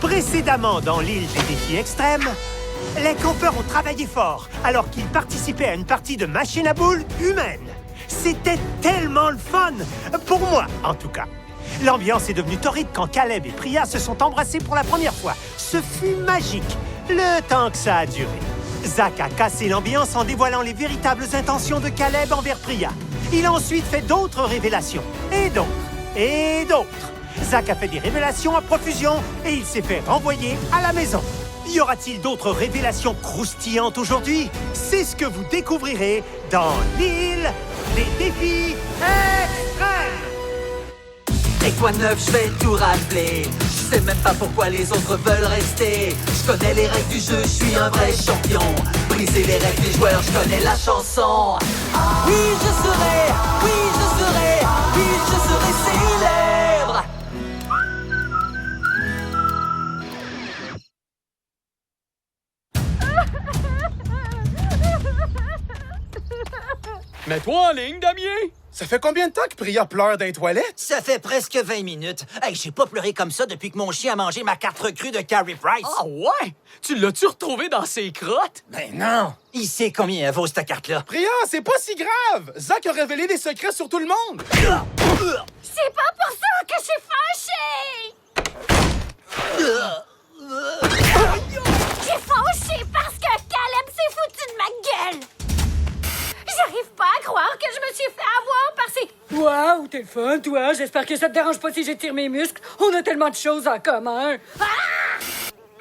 Précédemment dans l'île des défis extrêmes, les campeurs ont travaillé fort alors qu'ils participaient à une partie de machine à boules humaine. C'était tellement le fun! Pour moi, en tout cas. L'ambiance est devenue torride quand Caleb et Priya se sont embrassés pour la première fois. Ce fut magique, le temps que ça a duré. Zach a cassé l'ambiance en dévoilant les véritables intentions de Caleb envers Priya. Il a ensuite fait d'autres révélations, et d'autres, et d'autres. Zach a fait des révélations à profusion et il s'est fait renvoyer à la maison. Y aura-t-il d'autres révélations croustillantes aujourd'hui? C'est ce que vous découvrirez dans l'île des défis extrêmes! Et quoi neuf, je vais tout rappeler. Je sais même pas pourquoi les autres veulent rester. Je connais les règles du jeu, je suis un vrai champion. Briser les règles des joueurs, je connais la chanson. Oui, je serai, oui, je serai, oui, je serai célèbre. Mets-toi en ligne, Damien! Ça fait combien de temps que Priya pleure dans les toilettes? Ça fait presque 20 minutes. Hey, j'ai pas pleuré comme ça depuis que mon chien a mangé ma carte recrue de Carrie Price. Ah ouais? Tu l'as-tu retrouvé dans ses crottes? Ben non! Il sait combien elle vaut, cette carte-là. Priya, c'est pas si grave! Zach a révélé des secrets sur tout le monde! C'est pas pour ça que je suis fâchée! Je suis fâchée parce que Caleb s'est foutu de ma gueule! J'arrive pas à croire que je me suis fait avoir par ces... Wow, t'es fun, toi. J'espère que ça te dérange pas si j'étire mes muscles. On a tellement de choses en commun.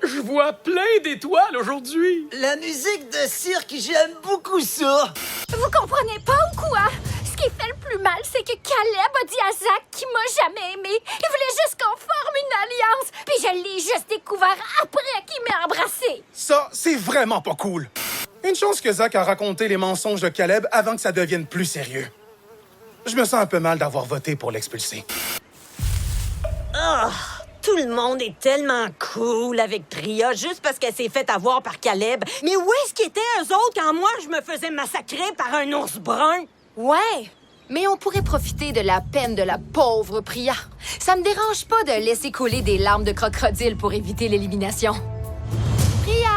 Je vois plein d'étoiles aujourd'hui! La musique de cirque, j'aime beaucoup ça. Vous comprenez pas ou quoi? Ce qui fait le plus mal, c'est que Caleb a dit à Zach qu'il m'a jamais aimé. Il voulait juste qu'on forme une alliance. Puis je l'ai juste découvert après qu'il m'ait embrassé. Ça, c'est vraiment pas cool! Une chance que Zach a raconté les mensonges de Caleb avant que ça devienne plus sérieux. Je me sens un peu mal d'avoir voté pour l'expulser. Tout le monde est tellement cool avec Priya juste parce qu'elle s'est fait avoir par Caleb. Mais où est-ce qu'ils étaient, eux autres, quand moi, je me faisais massacrer par un ours brun? Ouais, mais on pourrait profiter de la peine de la pauvre Priya. Ça me dérange pas de laisser couler des larmes de crocodile pour éviter l'élimination. Priya!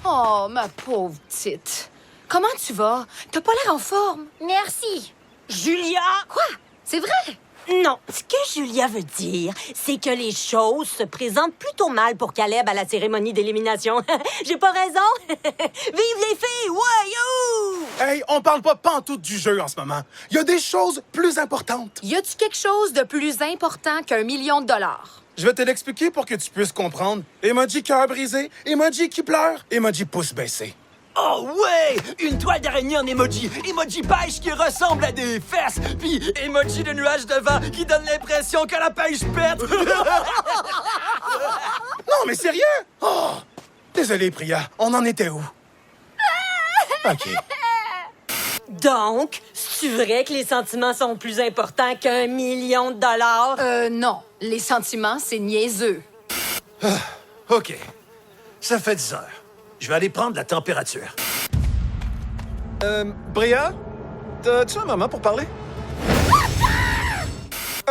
Oh, ma pauvre petite. Comment tu vas? T'as pas l'air en forme. Merci. Julia! Quoi? C'est vrai? Non, ce que Julia veut dire, c'est que les choses se présentent plutôt mal pour Caleb à la cérémonie d'élimination. J'ai pas raison? Vive les filles! Wouhou! Hey, on parle pas pantoute du jeu en ce moment. Il y a des choses plus importantes. Y a-tu quelque chose de plus important qu'1 million de dollars? Je vais te l'expliquer pour que tu puisses comprendre. Emoji cœur brisé, emoji qui pleure, emoji pouce baissé. Oh ouais! Une toile d'araignée en emoji. Emoji pêche qui ressemble à des fesses. Puis emoji de nuage de vent qui donne l'impression que la pêche pète. Non, mais sérieux? Oh! Désolé, Priya. On en était où? OK. Donc, c'est vrai que les sentiments sont plus importants qu'1 million de dollars? Non. Les sentiments, c'est niaiseux. OK. Ça fait 10 heures. Je vais aller prendre la température. Bria? T'as-tu un moment pour parler?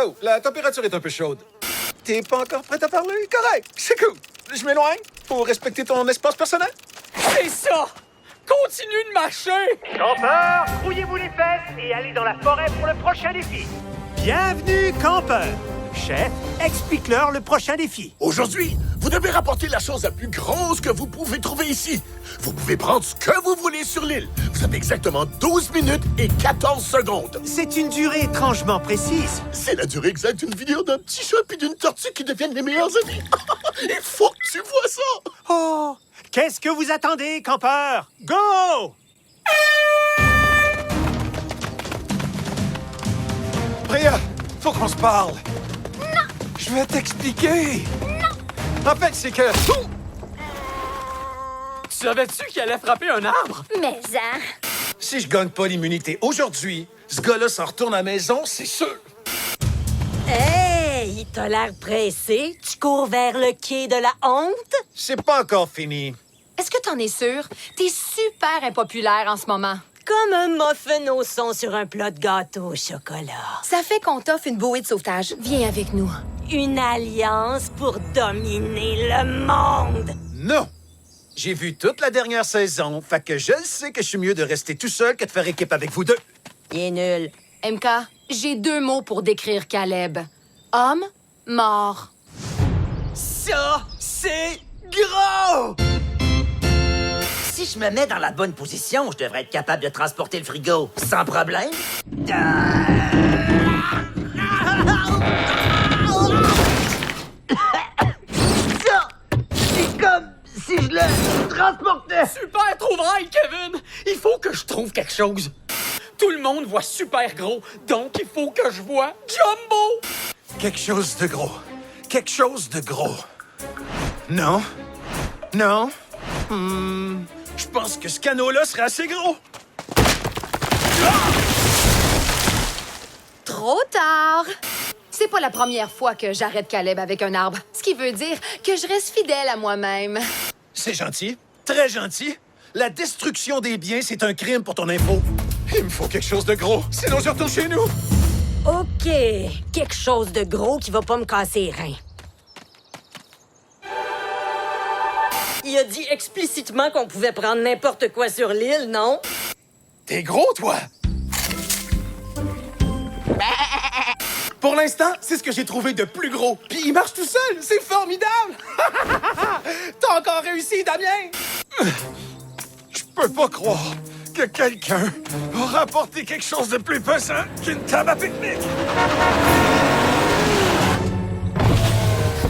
Oh, la température est un peu chaude. T'es pas encore prête à parler? Correct, c'est cool. Je m'éloigne pour respecter ton espace personnel. C'est ça! Continue de marcher! Campeurs, grouillez-vous les fesses et allez dans la forêt pour le prochain défi. Bienvenue, campeurs. Chef, explique-leur le prochain défi. Aujourd'hui, vous devez rapporter la chose la plus grosse que vous pouvez trouver ici. Vous pouvez prendre ce que vous voulez sur l'île. Vous avez exactement 12 minutes et 14 secondes. C'est une durée étrangement précise. C'est la durée exacte d'une vidéo d'un petit chat puis d'une tortue qui deviennent les meilleurs amis. Il faut que tu vois ça. Oh! Qu'est-ce que vous attendez, campeurs? Go! Bria, faut qu'on se parle. Non! Je vais t'expliquer. Non! En fait, c'est que... Tu savais-tu qu'il allait frapper un arbre? Mais, hein? Si je gagne pas l'immunité aujourd'hui, ce gars-là s'en retourne à la maison, c'est sûr. Hey, t'as l'air pressé. Tu cours vers le quai de la honte? C'est pas encore fini. Est-ce que t'en es sûr? T'es super impopulaire en ce moment. Comme un muffin au son sur un plat de gâteau au chocolat. Ça fait qu'on t'offre une bouée de sauvetage. Viens avec nous. une alliance pour dominer le monde. Non! J'ai vu toute la dernière saison, fait que je sais que je suis mieux de rester tout seul que de faire équipe avec vous deux. Il est nul. MK, j'ai 2 mots pour décrire Caleb. Homme, mort. Ça, c'est gros! Si je me mets dans la bonne position, je devrais être capable de transporter le frigo sans problème. Ça, c'est comme si je le transportais. Super trouvaille, Kevin! Il faut que je trouve quelque chose. Tout le monde voit super gros, donc il faut que je vois jumbo! Quelque chose de gros. Quelque chose de gros. Non. Non. Je pense que ce canot-là serait assez gros. Trop tard! C'est pas la première fois que j'arrête Caleb avec un arbre, ce qui veut dire que je reste fidèle à moi-même. C'est gentil. Très gentil. La destruction des biens, c'est un crime pour ton impôt. Il me faut quelque chose de gros, sinon je retourne chez nous. OK, quelque chose de gros qui va pas me casser les reins. Il a dit explicitement qu'on pouvait prendre n'importe quoi sur l'île, non? T'es gros, toi! Pour l'instant, c'est ce que j'ai trouvé de plus gros. Puis il marche tout seul, c'est formidable! T'as encore réussi, Damien! Je peux pas croire que quelqu'un a rapporté quelque chose de plus pesant qu'une table à pique-nique!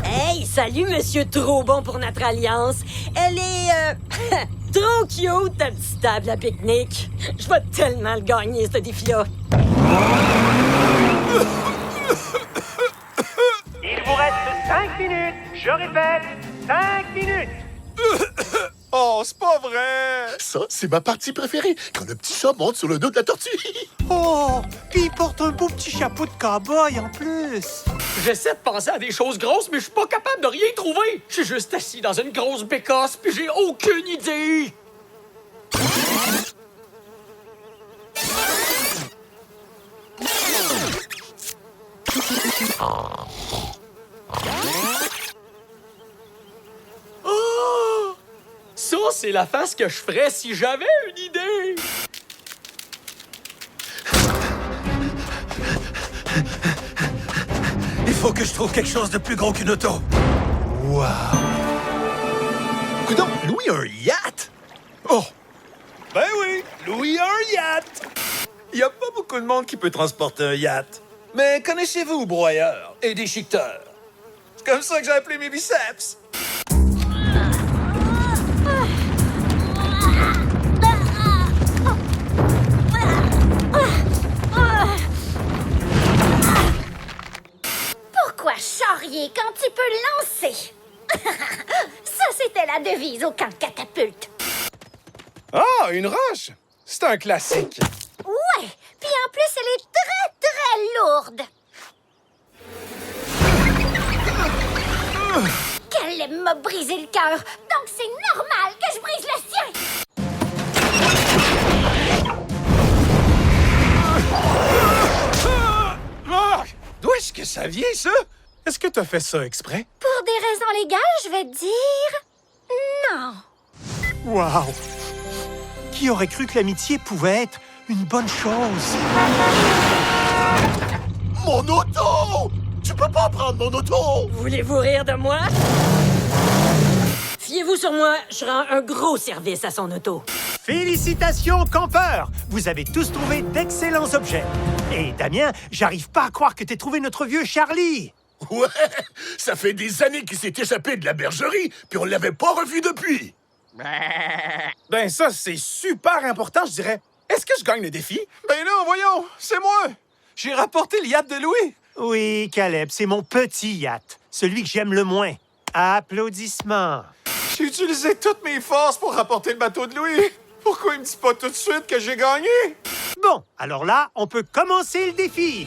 Hey, salut, monsieur trop bon pour notre alliance. Elle est, trop cute, ta petite table à pique-nique. Je vais tellement le gagner, ce défi-là. Il vous reste 5 minutes. Je répète, 5 minutes. Oh, c'est pas vrai! Ça, c'est ma partie préférée, quand le petit chat monte sur le dos de la tortue. Oh, puis il porte un beau petit chapeau de cow-boy en plus. J'essaie de penser à des choses grosses, mais je suis pas capable de rien trouver. Je suis juste assis dans une grosse bécasse, puis j'ai aucune idée. Oh! Ça, c'est la face que je ferais si j'avais une idée. Il faut que je trouve quelque chose de plus gros qu'une auto. Wow! Coudonc, Louis a un yacht? Oh! Ben oui, Louis a un yacht! Il y a pas beaucoup de monde qui peut transporter un yacht. Mais connaissez-vous broyeur et déchiqueteur? C'est comme ça que j'ai appelé mes biceps. Pourquoi charrier quand tu peux lancer? Ça, c'était la devise au camp de catapulte. Ah, une roche! C'est un classique. Ouais, puis en plus, elle est très, très lourde. Caleb m'a brisé le cœur, donc c'est normal que je brise le sien. Ah! D'où est-ce que ça vient, ça? Est-ce que t'as fait ça exprès? Pour des raisons légales, je vais dire non. Wow! Qui aurait cru que l'amitié pouvait être une bonne chose? Mon auto! Tu peux pas prendre mon auto! Voulez-vous rire de moi? Fiez-vous sur moi, je rends un gros service à son auto. Félicitations, campeurs! Vous avez tous trouvé d'excellents objets. Et Damien, j'arrive pas à croire que t'aies trouvé notre vieux Charlie. Ouais! Ça fait des années qu'il s'est échappé de la bergerie, puis on l'avait pas revu depuis! Ben ça, c'est super important, je dirais. Est-ce que je gagne le défi? Ben non, voyons, c'est moi! J'ai rapporté le yacht de Louis. Oui, Caleb, c'est mon petit yacht. Celui que j'aime le moins. Applaudissements. J'ai utilisé toutes mes forces pour rapporter le bateau de Louis. Pourquoi il me dit pas tout de suite que j'ai gagné? Bon, alors là, on peut commencer le défi.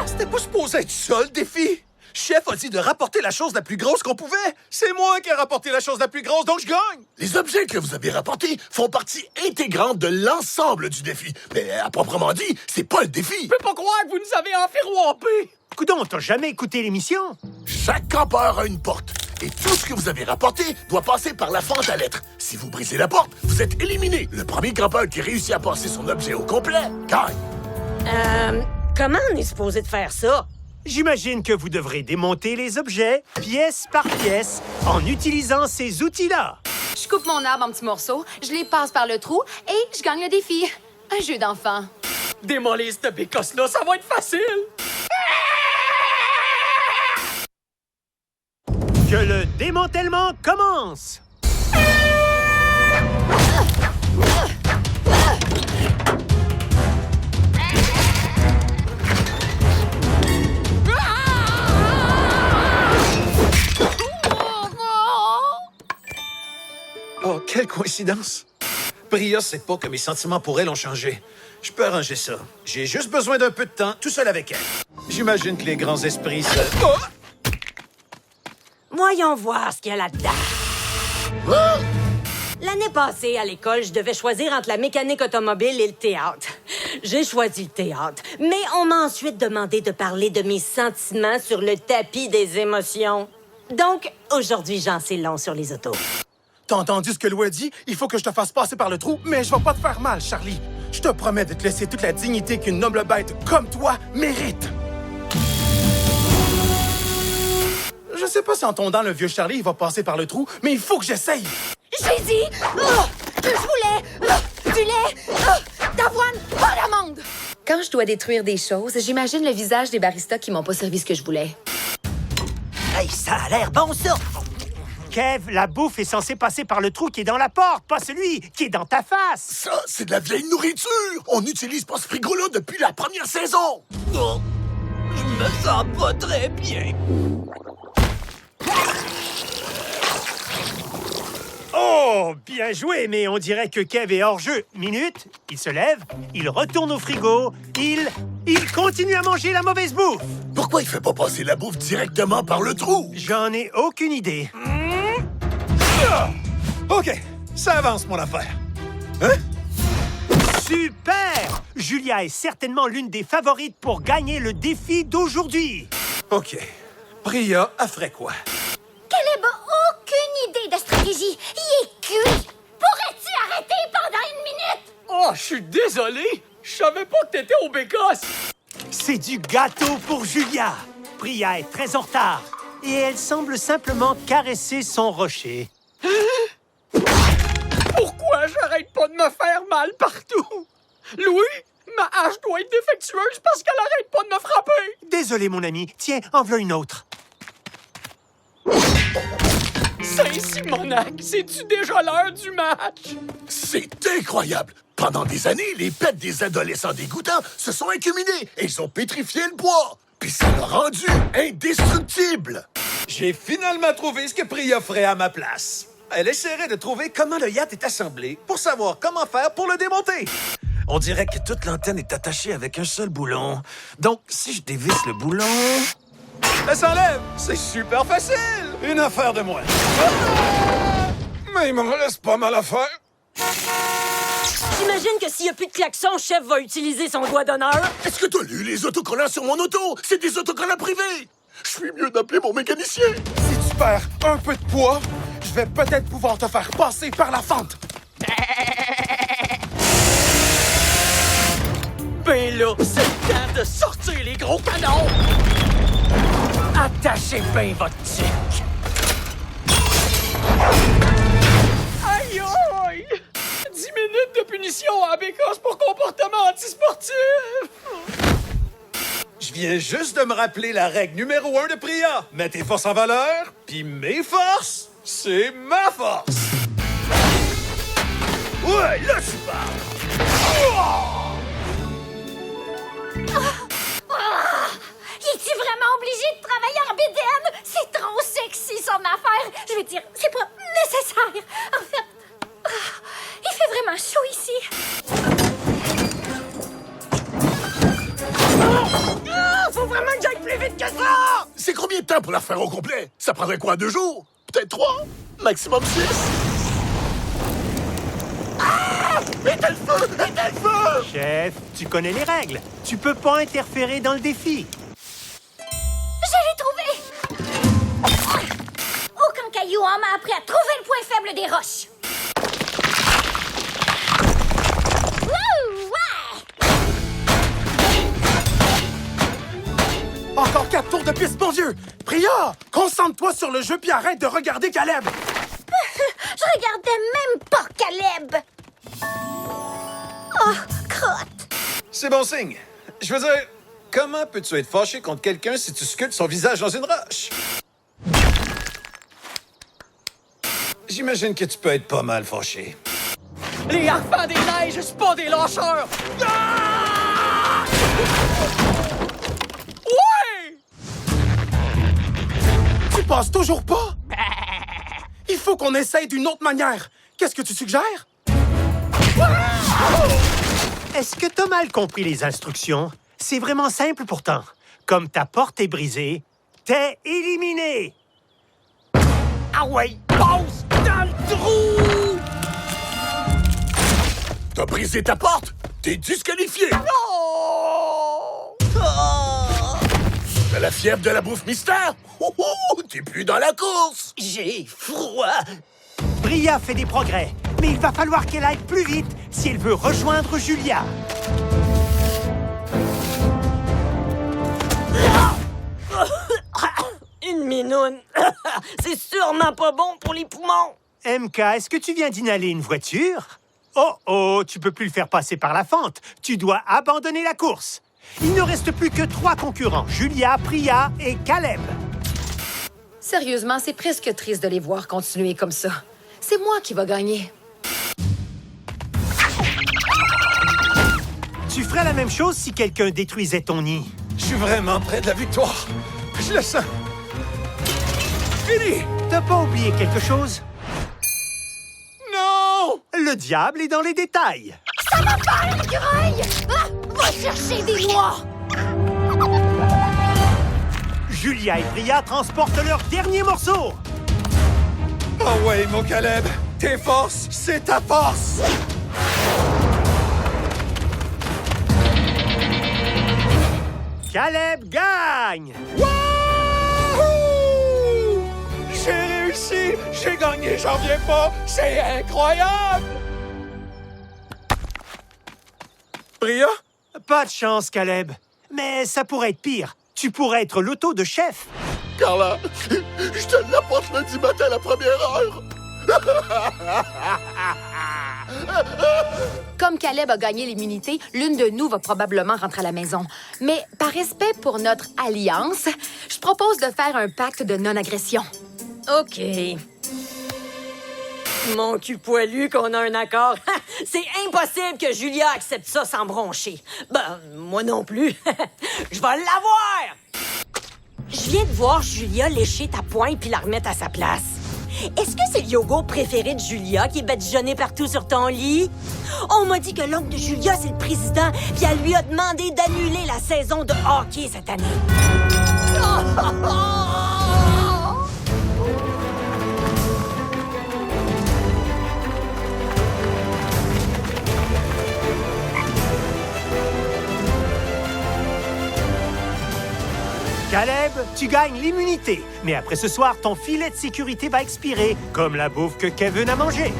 C'était pas supposé être ça, le défi. Chef a dit de rapporter la chose la plus grosse qu'on pouvait. C'est moi qui ai rapporté la chose la plus grosse, donc je gagne! Les objets que vous avez rapportés font partie intégrante de l'ensemble du défi. Mais à proprement dit, c'est pas le défi. Je peux pas croire que vous nous avez enfirompés. Coudon, t'as jamais écouté l'émission? Chaque campeur a une porte. Et tout ce que vous avez rapporté doit passer par la fente à lettres. Si vous brisez la porte, vous êtes éliminé. Le premier campeur qui réussit à passer son objet au complet gagne. Comment on est supposé de faire ça? J'imagine que vous devrez démonter les objets, pièce par pièce, en utilisant ces outils-là. Je coupe mon arbre en petits morceaux, je les passe par le trou et je gagne le défi. Un jeu d'enfant. Démolir cette bécosse-là, ça va être facile! Que le démantèlement commence! Oh, quelle coïncidence! Priya sait pas que mes sentiments pour elle ont changé. Je peux arranger ça. J'ai juste besoin d'un peu de temps, tout seul avec elle. J'imagine que les grands esprits se... Oh! Voyons voir ce qu'il y a là-dedans. L'année passée, à l'école, je devais choisir entre la mécanique automobile et le théâtre. J'ai choisi le théâtre, mais on m'a ensuite demandé de parler de mes sentiments sur le tapis des émotions. Donc, aujourd'hui, j'en sais long sur les autos. T'as entendu ce que Lou a dit? Il faut que je te fasse passer par le trou, mais je vais pas te faire mal, Charlie. Je te promets de te laisser toute la dignité qu'une noble bête comme toi mérite. Je sais pas si en tondant le vieux Charlie, il va passer par le trou, mais il faut que j'essaye. J'ai dit que je voulais du lait, d'avoine, pas d'amande. Quand je dois détruire des choses, j'imagine le visage des baristas qui m'ont pas servi ce que je voulais. Hey, ça a l'air bon, ça! Kev, la bouffe est censée passer par le trou qui est dans la porte, pas celui qui est dans ta face! Ça, c'est de la vieille nourriture! On n'utilise pas ce frigo-là depuis la première saison! Oh, je me sens pas très bien. Oh, bien joué, mais on dirait que Kev est hors jeu. Minute, il se lève, il retourne au frigo, il continue à manger la mauvaise bouffe. Pourquoi il fait pas passer la bouffe directement par le trou? J'en ai aucune idée. OK, ça avance, mon affaire. Hein? Super! Julia est certainement l'une des favorites pour gagner le défi d'aujourd'hui. OK. Priya a ferait quoi? Caleb a aucune idée de stratégie. Il est cuit. Pourrais-tu arrêter pendant une minute? Oh, je suis désolé! Je savais pas que t'étais au bécosse! C'est du gâteau pour Julia. Priya est très en retard et elle semble simplement caresser son rocher. Pourquoi j'arrête pas de me faire mal partout? Louis, ma hache doit être défectueuse parce qu'elle arrête pas de me frapper! Désolé, mon ami. Tiens, en voilà une autre. Saint-Simonac, c'est-tu déjà l'heure du match? C'est incroyable! Pendant des années, les pets des adolescents dégoûtants se sont incuminés et ils ont pétrifié le bois. Puis ça l'a rendu indestructible. J'ai finalement trouvé ce que Priya ferait à ma place. Elle essaierait de trouver comment le yacht est assemblé pour savoir comment faire pour le démonter. On dirait que toute l'antenne est attachée avec un seul boulon. Donc, si je dévisse le boulon... Elle s'enlève! C'est super facile! Une affaire de moins. Mais il m'en reste pas mal à faire. J'imagine que s'il n'y a plus de klaxon, chef va utiliser son doigt d'honneur. Est-ce que t'as lu les autocollants sur mon auto? C'est des autocollants privés! Je suis mieux d'appeler mon mécanicien. Si tu perds un peu de poids, je vais peut-être pouvoir te faire passer par la fente. Ben là, c'est le temps de sortir les gros canons! Attachez bien votre tic! Aïe aïe! 10 minutes de punition à bécosse pour comportement antisportif! Je viens juste de me rappeler la règle numéro 1 de Priya. Mets tes forces en valeur, puis mes forces, c'est ma force. Ouais, là, je parle. Es-tu vraiment obligé de travailler en BDN? C'est trop sexy, son affaire. Je veux dire, c'est pas nécessaire. En fait, il fait vraiment chaud ici. Faut vraiment que j'aille plus vite que ça! C'est combien de temps pour la refaire au complet? Ça prendrait quoi, 2 jours? Peut-être 3? Maximum 6? Ah! Éteins le feu! Éteins le feu! Chef, tu connais les règles. Tu peux pas interférer dans le défi. Je l'ai trouvé! Aucun caillou en m'a appris à trouver le point faible des roches. Wouh! Ouais! Encore 4 tours de piste, mon Dieu! Priya, concentre-toi sur le jeu puis arrête de regarder Caleb! Je regardais même pas Caleb! Oh, crotte! C'est bon signe. Je veux dire, comment peux-tu être fâché contre quelqu'un si tu sculptes son visage dans une roche? J'imagine que tu peux être pas mal fâché. Les enfants des neiges, c'est pas des lâcheurs! Ah! Ouais! Tu passes toujours pas? Il faut qu'on essaye d'une autre manière. Qu'est-ce que tu suggères? Est-ce que t'as mal compris les instructions? C'est vraiment simple pourtant. Comme ta porte est brisée, t'es éliminé! Ah ouais, passe dans le trou! T'as brisé ta porte? T'es disqualifié! Oh! T'as la fièvre de la bouffe mystère? T'es plus dans la course! J'ai froid. Priya fait des progrès, mais il va falloir qu'elle aille plus vite si elle veut rejoindre Julia. Une minoune. C'est sûrement pas bon pour les poumons. MK, est-ce que tu viens d'inhaler une voiture? Oh, tu peux plus le faire passer par la fente. Tu dois abandonner la course. Il ne reste plus que 3 concurrents, Julia, Priya et Caleb. Sérieusement, c'est presque triste de les voir continuer comme ça. C'est moi qui va gagner. Tu ferais la même chose si quelqu'un détruisait ton nid. Je suis vraiment près de la victoire. Je le sens. Fini! T'as pas oublié quelque chose? Non! Le diable est dans les détails. Ça va pas, l'écureuil! Ah! Va chercher des noix! Julia et Priya transportent leur dernier morceau. Oh ouais, mon Caleb! Tes forces, c'est ta force! Caleb gagne! Wouhou! J'ai réussi! J'ai gagné, j'en reviens pas! C'est incroyable! Priya? Pas de chance, Caleb. Mais ça pourrait être pire. Tu pourrais être l'auto de chef. Carla, je te l'apporte lundi matin à la première heure! Comme Caleb a gagné l'immunité, l'une de nous va probablement rentrer à la maison. Mais par respect pour notre alliance, je propose de faire un pacte de non-agression. OK. Mon cul poilu qu'on a un accord. C'est impossible que Julia accepte ça sans broncher. Ben, moi non plus. Je vais l'avoir! Je viens de voir Julia lécher ta pointe puis la remettre à sa place. Est-ce que c'est le yogourt préféré de Julia qui est badigeonné partout sur ton lit? On m'a dit que l'oncle de Julia, c'est le président, puis elle lui a demandé d'annuler la saison de hockey cette année. Caleb, tu gagnes l'immunité. Mais après ce soir, ton filet de sécurité va expirer, comme la bouffe que Kevin a mangée.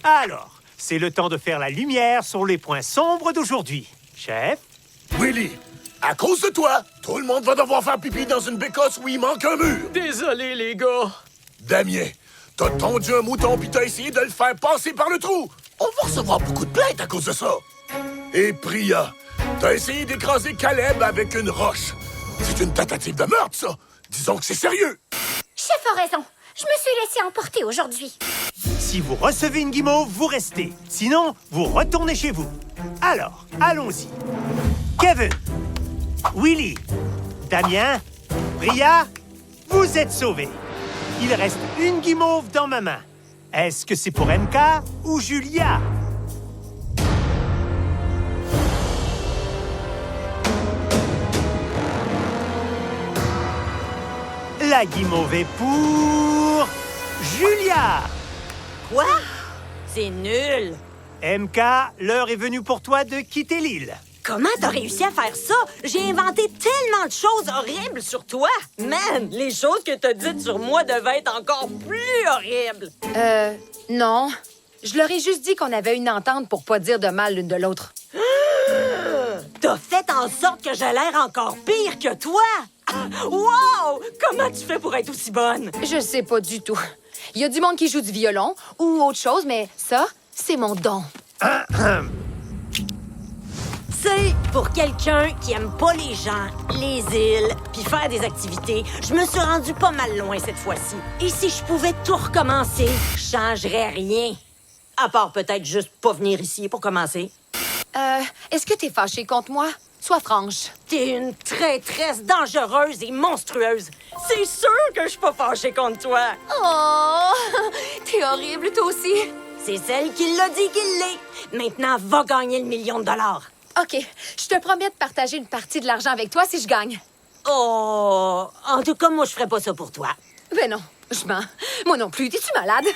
Alors, c'est le temps de faire la lumière sur les points sombres d'aujourd'hui. Chef? Willy, à cause de toi, tout le monde va devoir faire pipi dans une bécosse où il manque un mur. Désolé, les gars. Damien, t'as tondu un mouton puis t'as essayé de le faire passer par le trou. On va recevoir beaucoup de plaintes à cause de ça. Et Priya, t'as essayé d'écraser Caleb avec une roche. C'est une tentative de meurtre, ça. Disons que c'est sérieux. Chef a raison. Je me suis laissé emporter aujourd'hui. Si vous recevez une guimauve, vous restez. Sinon, vous retournez chez vous. Alors, allons-y. Kevin, Willy, Damien, Priya, vous êtes sauvés. Il reste une guimauve dans ma main. Est-ce que c'est pour MK ou Julia? La guimauve est pour Julia. Quoi? C'est nul. MK, l'heure est venue pour toi de quitter l'île. Comment t'as réussi à faire ça? J'ai inventé tellement de choses horribles sur toi. Man, les choses que t'as dites sur moi devaient être encore plus horribles. Non. Je leur ai juste dit qu'on avait une entente pour pas dire de mal l'une de l'autre. T'as fait en sorte que j'ai l'air encore pire que toi. Wow! Comment tu fais pour être aussi bonne? Je sais pas du tout. Il y a du monde qui joue du violon ou autre chose, mais ça, c'est mon don. C'est pour quelqu'un qui aime pas les gens, les îles, puis faire des activités, je me suis rendu pas mal loin cette fois-ci. Et si je pouvais tout recommencer, je changerais rien. À part peut-être juste pas venir ici pour commencer. Est-ce que t'es fâchée contre moi? Sois franche. T'es une traîtresse dangereuse et monstrueuse. C'est sûr que je suis pas fâchée contre toi. Oh! T'es horrible, toi aussi. C'est celle qui l'a dit qu'il l'est. Maintenant, va gagner le $1 million. OK, je te promets de partager une partie de l'argent avec toi si je gagne. Oh! En tout cas, moi, je ferais pas ça pour toi. Ben non, je mens. Moi non plus. T'es-tu malade?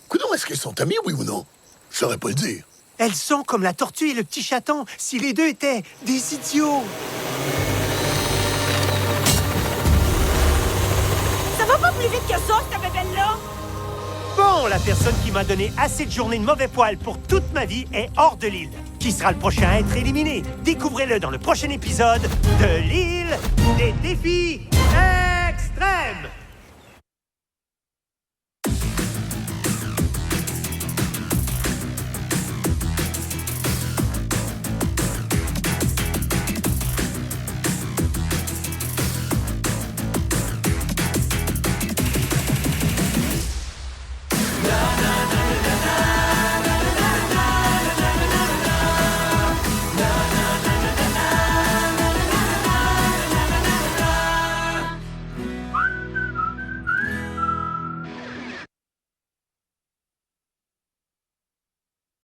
Coudonc, est-ce qu'ils sont amis, oui ou non? Je saurais pas le dire. Elles sont comme la tortue et le petit chaton, si les deux étaient des idiots. Ça va pas plus vite que ça, cette bébelle-là? Bon, la personne qui m'a donné assez de journées de mauvais poil pour toute ma vie est hors de l'île. Qui sera le prochain à être éliminé? Découvrez-le dans le prochain épisode de l'île des défis extrêmes.